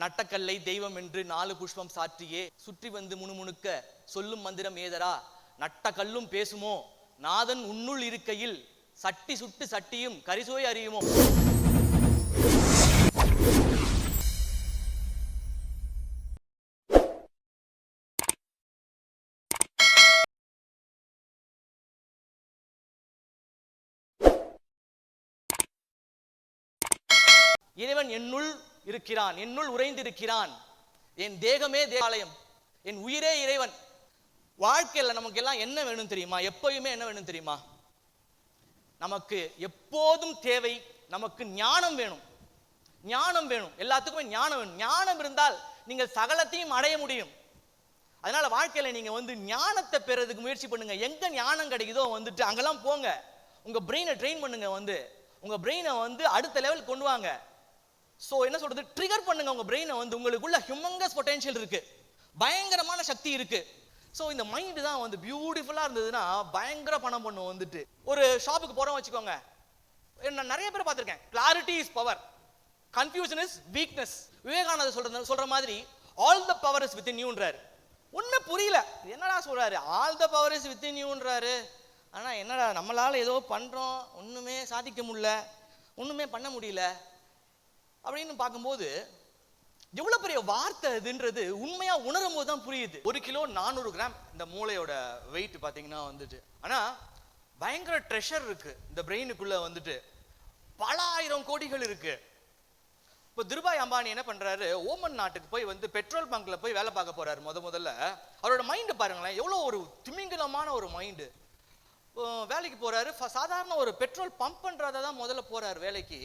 நட்டக்கல்லை தெய்வம் என்று 4 புஷ்பம் சாற்றியே சுற்றி வந்து முணுமுணுக்க சொல்லும் மந்திரம் ஏதரா, நட்ட கல்லும் பேசுமோ, நாதன் உன்னுள் இருக்கையில் சட்டி சுட்டு சட்டியும் கரிசோய் அறியுமோ. இறைவன் என்னுள் இருக்கிறான், என்னுள் உறைந்திருக்கிறான். என் தேகமே தேவாலயம், என் உயிரே இறைவன். வாழ்க்கையில் நமக்கு எல்லாம் என்ன வேணும் தெரியுமா? எப்பயுமே என்ன வேணும் தெரியுமா? நமக்கு எப்போதும் தேவை, நமக்கு ஞானம் வேணும். ஞானம் வேணும், எல்லாத்துக்குமே ஞானம் வேணும். ஞானம் இருந்தால் நீங்கள் சகலத்தையும் அடைய முடியும். அதனால வாழ்க்கையில நீங்க ஞானத்தை பெறதுக்கு முயற்சி பண்ணுங்க. எங்க ஞானம் கிடைக்குதோ அங்கெல்லாம் போங்க. உங்க பிரெயினை ட்ரெயின் பண்ணுங்க. உங்க பிரெயினை அடுத்த லெவல் கொண்டு வாங்க. சோ என்ன சொல்றது, ட்ரிகர் பண்ணுங்க உங்க பிரெயினை. உங்களுக்குள்ள ஹியூமங்கஸ் பொட்டன்ஷியல் இருக்கு, பயங்கரமான சக்தி இருக்கு. சோ இந்த மைண்ட் தான் பியூட்டிஃபுல்லா இருந்ததுன்னா பயங்கர பணம் பண்ணும். ஒரு ஷாப்புக்கு போறோம் வச்சுக்கோங்க, நான் நிறைய பேர் பார்த்திருக்கேன். Clarity is power, confusion is weakness. விவேகானந்தர் சொல்ற மாதிரி all the power is within யூன்றாரு. ஒண்ணு புரியல, என்னடா சொல்றாரு, all the power is within யூன்றாரு. ஆனா என்னடா நம்மளால ஏதோ பண்றோம், ஒண்ணுமே சாதிக்க முடியல, ஒண்ணுமே பண்ண முடியல அப்படின்னு பார்க்கும்போது எவ்வளவு பெரிய வார்த்தை இதுன்றது உண்மையா உணரும் போது தான் புரியுது. 1 கிலோ 400 கிராம் இந்த மூளையோட வெயிட் பாத்தீங்கன்னா ஆனா பயங்கர ட்ரெஷர் இருக்கு இந்த பிரெயினுக்குள்ள. பல ஆயிரம் கோடிகள் இருக்கு. இப்போ திருபாய் அம்பானி என்ன பண்றாரு, ஓமன் நாட்டுக்கு போய் பெட்ரோல் பங்க்ல போய் வேலை பார்க்க போறாரு. முதல்ல அவரோட மைண்ட் பாருங்களேன், எவ்வளவு ஒரு திமிங்கலமான ஒரு மைண்டு. வேலைக்கு போறாரு, சாதாரண ஒரு பெட்ரோல் பம்ப் பண்றதான் முதல்ல போறாரு வேலைக்கு.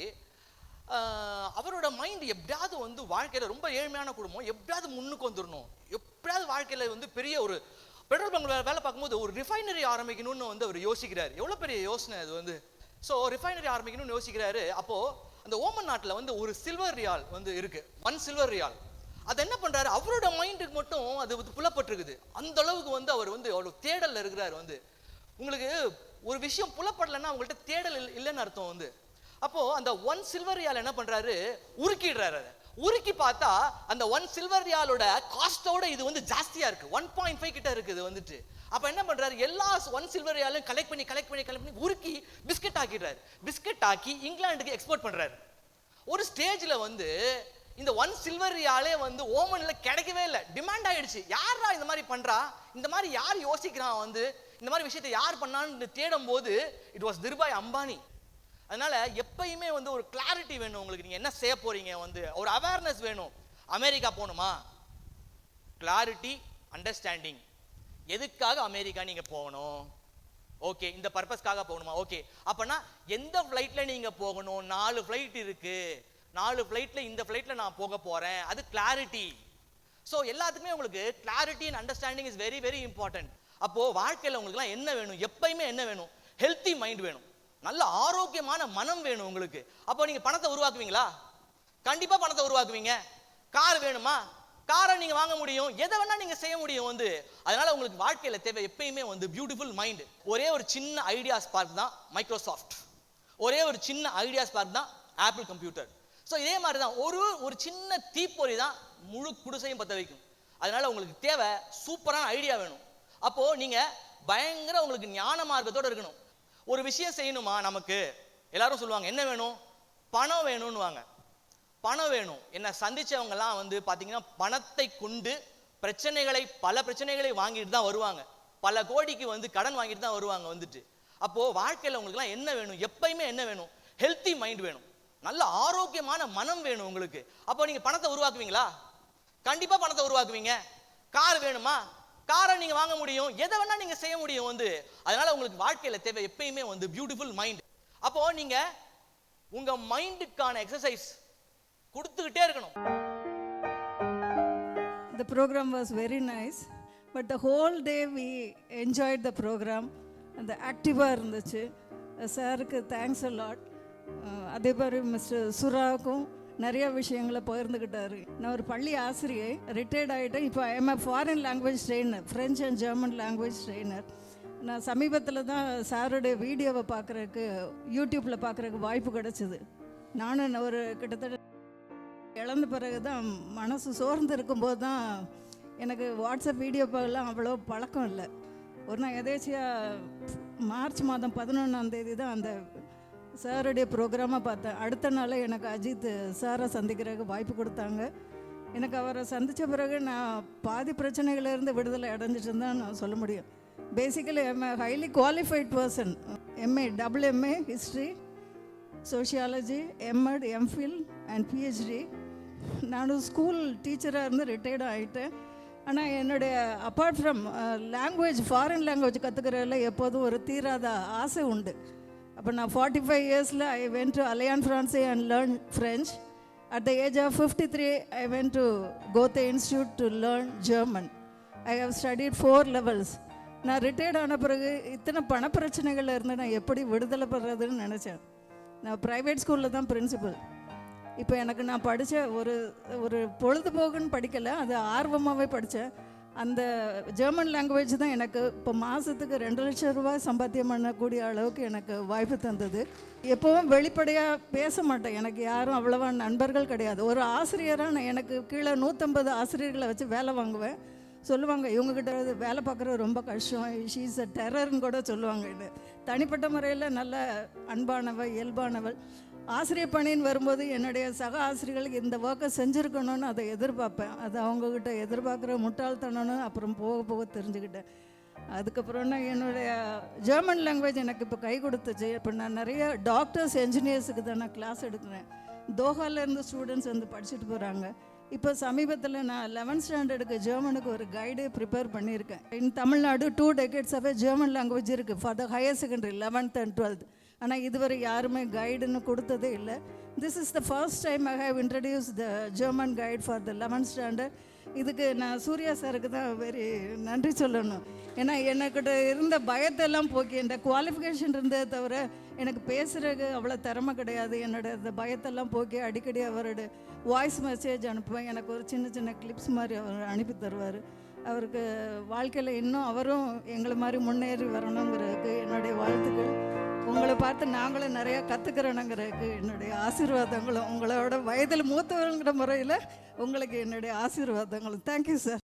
அவரோட மைண்ட் எப்படியாவது வாழ்க்கையில ரொம்ப ஏழ்மையான குடும்பம், எப்படியாவது முன்னுக்கு வந்துடணும், எப்படியாவது வாழ்க்கையில பெரிய ஒரு பெட்ரோல் பங்க் வேலை பார்க்கும்போது ஒரு ரிஃபைனரி ஆரம்பிக்கணும்னு அவர் யோசிக்கிறாரு. எவ்வளவு பெரிய யோசனை அது. ஸோ ரிஃபைனரி ஆரம்பிக்கணும்னு யோசிக்கிறாரு. அப்போ அந்த ஓமன் நாட்டில் ஒரு சில்வர் ரியால் இருக்கு, 1 சில்வர் ரியால். அது என்ன பண்றாரு, அவரோட மைண்டுக்கு மட்டும் அது புலப்பட்டிருக்குது. அந்த அளவுக்கு அவர் அவ்வளவு தேடல் இருக்கிறாரு. உங்களுக்கு ஒரு விஷயம் புலப்படலைன்னா உங்கள்கிட்ட தேடல் இல்லைன்னு அர்த்தம். அப்போ அந்த 1 சில்வர் ரியால் என்ன பண்றாரு, உருக்கிடுறாரு. உருக்கி பார்த்தா அந்த 1 சில்வர் ரியாலோட காஸ்டோட இது ஜாஸ்தியா இருக்கு, 1.5 கிட்ட இருக்குது. அப்ப என்ன பண்றாரு, எல்லா 1 சில்வர் ரியாலையும் கலெக்ட் பண்ணி உருக்கி பிஸ்கட் ஆக்கிடுறாரு. பிஸ்கட் ஆக்கி இங்கிலாந்துக்கு எக்ஸ்போர்ட் பண்றாரு. ஒரு ஸ்டேஜ்ல இந்த 1 சில்வர் ரியாலே ஓமன்ல கிடைக்கவே இல்லை, டிமாண்ட் ஆயிடுச்சு. யாரா இந்த மாதிரி பண்றா, இந்த மாதிரி யார் யோசிக்கிறான், இந்த மாதிரி விஷயத்தை யார் பண்ணான்னு தேடும் போது இட் வாஸ் திருபாய் அம்பானி. அதனால எப்பயுமே ஒரு கிளாரிட்டி வேணும் உங்களுக்கு, நீங்க என்ன செய்ய போறீங்க, ஒரு அவேர்னஸ் வேணும். அமெரிக்கா போகணுமா, கிளாரிட்டி, அண்டர்ஸ்டாண்டிங். எதுக்காக அமெரிக்கா நீங்க போகணும், ஓகே இந்த பர்பஸ்க்காக போகணுமா, ஓகே அப்பனா எந்த ஃப்ளைட்ல நீங்க போகணும், 4 ஃப்ளைட் இருக்கு, 4 ஃப்ளைட்ல இந்த ஃப்ளைட்ல நான் போக போறேன், அது கிளாரிட்டி. ஸோ எல்லாத்துக்குமே உங்களுக்கு clarity and understanding is very very important. அப்போ வாழ்க்கையில் உங்களுக்குலாம் என்ன வேணும், எப்பயுமே என்ன வேணும், ஹெல்த்தி மைண்ட் வேணும், நல்ல ஆரோக்கியமான மனம் வேணும் உங்களுக்கு. அப்போ நீங்க பணத்தை உருவாக்குவீங்களா? கண்டிப்பா பணத்தை உருவாக்குவீங்க. கார் வேணுமா, காரை நீங்க வாங்க முடியும், எதை வேணா நீங்க செய்ய முடியும். அதனால உங்களுக்கு வாழ்க்கையில தேவை எப்பயுமே பியூட்டிஃபுல் மைண்ட். ஒரே ஒரு சின்ன ஐடியா ஸ்பார்க் தான் மைக்ரோசாஃப்ட், ஒரே ஒரு சின்ன ஐடியா ஸ்பார்க் தான் ஆப்பிள் கம்ப்யூட்டர். ஸோ இதே மாதிரி தான் ஒரு சின்ன தீப்பொறி தான் முழு குடிசையும் பற்ற வைக்கும். அதனால உங்களுக்கு தேவை சூப்பரான ஐடியா வேணும். அப்போ நீங்க பயங்கர உங்களுக்கு ஞான மார்க்கத்தோட இருக்கணும். ஒரு விஷயம் செய்யணுமா, நமக்கு எல்லாரும் சொல்லுவாங்க என்ன வேணும், பணம் வேணும்னு வாங்க. பணம் வேணும். என்ன சந்திச்சவங்க எல்லாம் பாத்தீங்கன்னா பணத்தை கொண்டு பல பிரச்சனைகளை வாங்கிட்டு தான் வருவாங்க, பல கோடிக்கு கடன் வாங்கிட்டு தான் வருவாங்க. அப்போ வாழ்க்கையில உங்களுக்கு எல்லாம் என்ன வேணும், எப்பயுமே என்ன வேணும், ஹெல்த்தி மைண்ட் வேணும், நல்ல ஆரோக்கியமான மனம் வேணும் உங்களுக்கு. அப்போ நீங்க பணத்தை உருவாக்குவீங்களா? கண்டிப்பா பணத்தை உருவாக்குவீங்க. கார் வேணுமா, காரை நீங்க வாங்க முடியும், எதை வேணா நீங்க செய்ய முடியும். அதனால உங்களுக்கு வாழ்க்கையில தேவை எப்பயுமே பியூட்டிஃபுல் மைண்ட். அப்போ நீங்க உங்க மைண்டுக்கான எக்ஸசைஸ் கொடுத்துக்கிட்டே இருக்கணும். The program was very nice, but the whole day we enjoyed the program. அந்த ஆக்டிவாக இருந்துச்சு. சாருக்கு தேங்க்ஸ் அ லாட். அதே மாதிரி மிஸ்டர் சுராவுக்கும் நிறைய விஷயங்களை பகிர்ந்துக்கிட்டாரு. நான் ஒரு பள்ளி ஆசிரியை, ரிட்டையர்ட் ஆகிட்டேன். இப்போ I'm foreign language trainer, French and German language trainer. நான் சமீபத்தில் தான் சாருடைய வீடியோவை பார்க்குறதுக்கு யூடியூப்பில் பார்க்குறதுக்கு வாய்ப்பு கிடச்சிது. நானும் ஒரு கிட்டத்தட்ட இழந்த பிறகு தான் மனசு சோர்ந்து இருக்கும்போது தான் எனக்கு வாட்ஸ்அப் வீடியோ கால்லாம் அவ்வளோ பழக்கம் இல்லை. ஒரு நாள் எதேச்சியாக மார்ச் மாதம் 11ஆம் தான் அந்த சாருடைய ப்ரோக்ராமை பார்த்தேன். அடுத்த நாள் எனக்கு அஜித் சாரை சந்திக்கிறதுக்கு வாய்ப்பு கொடுத்தாங்க. எனக்கு அவரை சந்தித்த பிறகு நான் பாதி பிரச்சனைகளிலிருந்து விடுதலை அடைஞ்சிட்டு தான் நான் சொல்ல முடியும். Basically am highly qualified person. MA double history, sociology, MEd, MPhil and PhD. நானும் ஸ்கூல் டீச்சராக இருந்து ரிட்டையர்ட் ஆகிட்டேன். ஆனால் என்னுடைய apart from language, foreign language கற்றுக்கிறதுல எப்போதும் ஒரு தீராத ஆசை உண்டு. அப்போ நான் 45 இயர்ஸில் I went to Alliance Française and learn French. At the age of 53, I went to Goethe Institute to learn German. I have studied 4 levels. நான் ரிட்டையர்ட் ஆன பிறகு இத்தனை பணப்பிரச்சனைகள் இருந்து நான் எப்படி விடுதலை பெறதுன்னு நினச்சேன். நான் ப்ரைவேட் ஸ்கூலில் தான் பிரின்சிபல். இப்போ எனக்கு நான் படித்த ஒரு பொழுதுபோக்குன்னு படிக்கலை, அது ஆர்வமாகவே படித்தேன். அந்த ஜெர்மன் லாங்குவேஜ் தான் எனக்கு இப்போ மாதத்துக்கு 2 லட்சம் ரூபாய் சம்பாத்தியம் பண்ணக்கூடிய அளவுக்கு எனக்கு வாய்ப்பு தந்தது. எப்போவும் வெளிப்படையாக பேச மாட்டேன், எனக்கு யாரும் அவ்வளோவா நண்பர்கள் கிடையாது. ஒரு ஆசிரியராக நான் எனக்கு கீழே 150 ஆசிரியர்களை வச்சு வேலை வாங்குவேன். சொல்லுவாங்க, இவங்ககிட்ட வேலை பார்க்குறது ரொம்ப கஷ்டம், ஷீ இஸ் அ டெரர்னு கூட சொல்லுவாங்க. இது தனிப்பட்ட முறையில் நல்ல அன்பானவள், இயல்பானவள். ஆசிரியர் பணின்னு வரும்போது என்னுடைய சக ஆசிரியர்களுக்கு இந்த ஒர்க்கை செஞ்சுருக்கணும்னு அதை எதிர்பார்ப்பேன். அது அவங்கக்கிட்ட எதிர்பார்க்குற முட்டாள்தனம்னு அப்புறம் போக போக தெரிஞ்சுக்கிட்டேன். அதுக்கப்புறம்னா என்னுடைய ஜெர்மன் லாங்குவேஜ் எனக்கு இப்போ கை கொடுத்துச்சு. இப்போ நான் நிறைய டாக்டர்ஸ், என்ஜினியர்ஸுக்கு தான் நான் கிளாஸ் எடுக்கிறேன். தோஹாலேருந்து ஸ்டூடெண்ட்ஸ் வந்து படிச்சுட்டு போகிறாங்க. இப்போ சமீபத்தில் நான் 11th ஸ்டாண்டர்டுக்கு ஜெர்மனுக்கு ஒரு கைடே ப்ரிப்பேர் பண்ணியிருக்கேன். In Tamil Nadu 2 decades German language இருக்குது for the higher secondary 11th and 12th. ஆனால் இதுவரை யாருமே கைடுன்னு கொடுத்ததே இல்லை. This is the first time I have introduce the German guide for the 11th standard. இதுக்கு நான் சூர்யா சாருக்கு தான் வெரி நன்றி சொல்லணும். ஏன்னா எனக்கிட்ட இருந்த பயத்தெல்லாம் போக்கி, இந்த குவாலிஃபிகேஷன் இருந்ததை தவிர எனக்கு பேசுகிறதுக்கு அவ்வளோ திறமை கிடையாது. என்னோட இந்த பயத்தெல்லாம் போக்கி அடிக்கடி அவரோட வாய்ஸ் மெசேஜ் அனுப்புவேன். எனக்கு ஒரு சின்ன சின்ன கிளிப்ஸ் மாதிரி அவர் அனுப்பி தருவார். அவருக்கு வாழ்க்கையில் இன்னும் அவரும் எங்களை மாதிரி முன்னேறி வரணுங்கிறதுக்கு என்னுடைய வாழ்த்துக்கள். உங்களை பார்த்து நாங்களும் நிறையா கற்றுக்கிறோனுங்கிறதுக்கு என்னுடைய ஆசீர்வாதங்களும், உங்களோட வயதில் மூத்தவங்கிற முறையில் உங்களுக்கு என்னுடைய ஆசீர்வாதங்களும். Thank you sir.